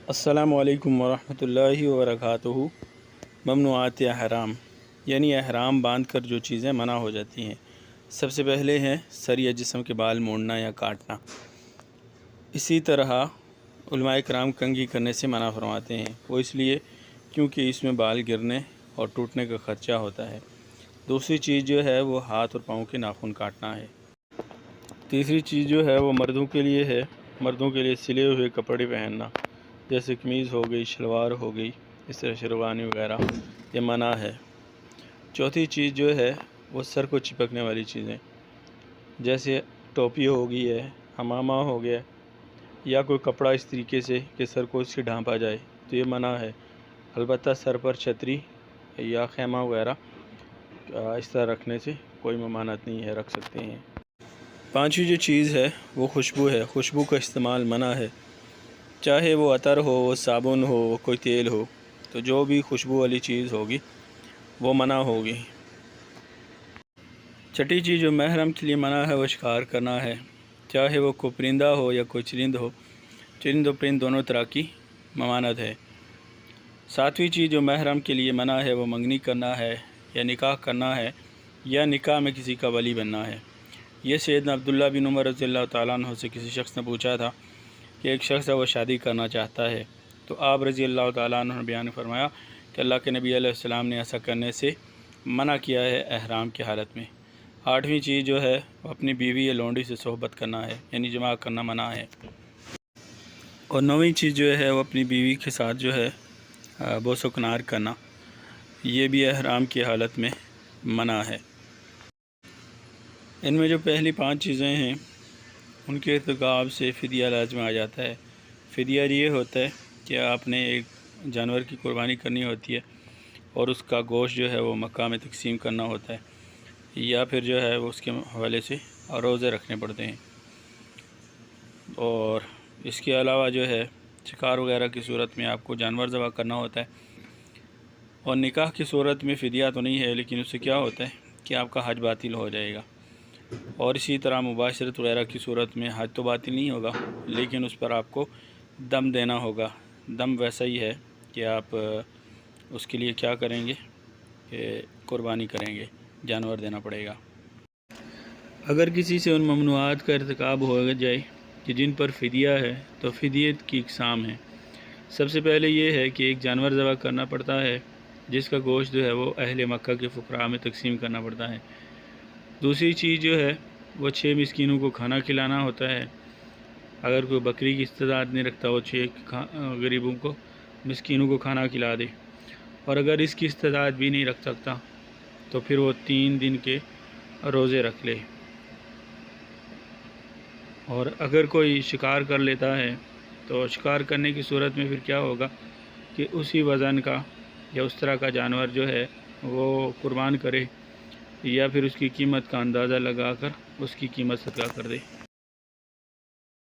السلام علیکم ورحمۃ اللہ وبرکاتہ۔ ممنوعات احرام یعنی احرام باندھ کر جو چیزیں منع ہو جاتی ہیں۔ سب سے پہلے ہے سر یا جسم کے بال موڑنا یا کاٹنا۔ اسی طرح علماء کرام کنگھی کرنے سے منع فرماتے ہیں، وہ اس لیے کیونکہ اس میں بال گرنے اور ٹوٹنے کا خدشہ ہوتا ہے۔ دوسری چیز جو ہے وہ ہاتھ اور پاؤں کے ناخن کاٹنا ہے۔ تیسری چیز جو ہے وہ مردوں کے لیے ہے، مردوں کے لیے سلے ہوئے کپڑے پہننا، جیسے قمیض ہو گئی، شلوار ہو گئی، اس طرح شیروانی وغیرہ، یہ منع ہے۔ چوتھی چیز جو ہے وہ سر کو چپکنے والی چیزیں، جیسے ٹوپی ہو گئی ہے، حمامہ ہو گیا، یا کوئی کپڑا اس طریقے سے کہ سر کو اس سے ڈھانپا جائے، تو یہ منع ہے۔ البتہ سر پر چھتری یا خیمہ وغیرہ اس طرح رکھنے سے کوئی ممانعت نہیں ہے، رکھ سکتے ہیں۔ پانچویں جو چیز ہے وہ خوشبو ہے۔ خوشبو کا استعمال منع ہے، چاہے وہ عطر ہو، وہ صابن ہو، وہ کوئی تیل ہو، تو جو بھی خوشبو والی چیز ہوگی وہ منع ہوگی۔ چھٹی چیز جو محرم کے لیے منع ہے وہ شکار کرنا ہے، چاہے وہ کوئی پرندہ ہو یا کوئی چرند ہو، چرند و پرند دونوں طرح کی ممانعت ہے۔ ساتویں چیز جو محرم کے لیے منع ہے وہ منگنی کرنا ہے یا نکاح کرنا ہے یا نکاح میں کسی کا ولی بننا ہے۔ یہ سیدنا عبداللہ بن عمر رضی اللہ تعالیٰ عنہ سے کسی شخص نے پوچھا تھا کہ ایک شخص ہے وہ شادی کرنا چاہتا ہے، تو آپ رضی اللہ تعالیٰ عنہ نے بیان فرمایا کہ اللہ کے نبی علیہ السلام نے ایسا کرنے سے منع کیا ہے احرام کی حالت میں۔ آٹھویں چیز جو ہے وہ اپنی بیوی یا لونڈی سے صحبت کرنا ہے، یعنی جماع کرنا منع ہے۔ اور نویں چیز جو ہے وہ اپنی بیوی کے ساتھ جو ہے بوس و کنار کرنا، یہ بھی احرام کی حالت میں منع ہے۔ ان میں جو پہلی 5 چیزیں ہیں ان کے ارتکاب سے فدیہ لازم آ جاتا ہے۔ فدیہ یہ ہوتا ہے کہ آپ نے ایک جانور کی قربانی کرنی ہوتی ہے اور اس کا گوشت جو ہے وہ مکہ میں تقسیم کرنا ہوتا ہے، یا پھر جو ہے وہ اس کے حوالے سے روزے رکھنے پڑتے ہیں۔ اور اس کے علاوہ جو ہے شکار وغیرہ کی صورت میں آپ کو جانور ذبح کرنا ہوتا ہے۔ اور نکاح کی صورت میں فدیہ تو نہیں ہے، لیکن اس سے کیا ہوتا ہے کہ آپ کا حج باطل ہو جائے گا۔ اور اسی طرح مباشرت وغیرہ کی صورت میں حج تو باطل نہیں ہوگا، لیکن اس پر آپ کو دم دینا ہوگا۔ دم ویسا ہی ہے کہ آپ اس کے لیے کیا کریں گے کہ قربانی کریں گے، جانور دینا پڑے گا۔ اگر کسی سے ان ممنوعات کا ارتکاب ہو جائے کہ جن پر فدیہ ہے، تو فدیت کی اقسام ہیں۔ سب سے پہلے یہ ہے کہ ایک جانور ذبح کرنا پڑتا ہے جس کا گوشت جو ہے وہ اہل مکہ کے فقراء میں تقسیم کرنا پڑتا ہے۔ دوسری چیز جو ہے وہ 6 مسکینوں کو کھانا کھلانا ہوتا ہے۔ اگر کوئی بکری کی استطاعت نہیں رکھتا، وہ 6 غریبوں کو، مسکینوں کو کھانا کھلا دے۔ اور اگر اس کی استطاعت بھی نہیں رکھ سکتا تو پھر وہ 3 دن کے روزے رکھ لے۔ اور اگر کوئی شکار کر لیتا ہے تو شکار کرنے کی صورت میں پھر کیا ہوگا کہ اسی وزن کا یا اس طرح کا جانور جو ہے وہ قربان کرے، یا پھر اس کی قیمت کا اندازہ لگا کر اس کی قیمت صدقہ کر دے۔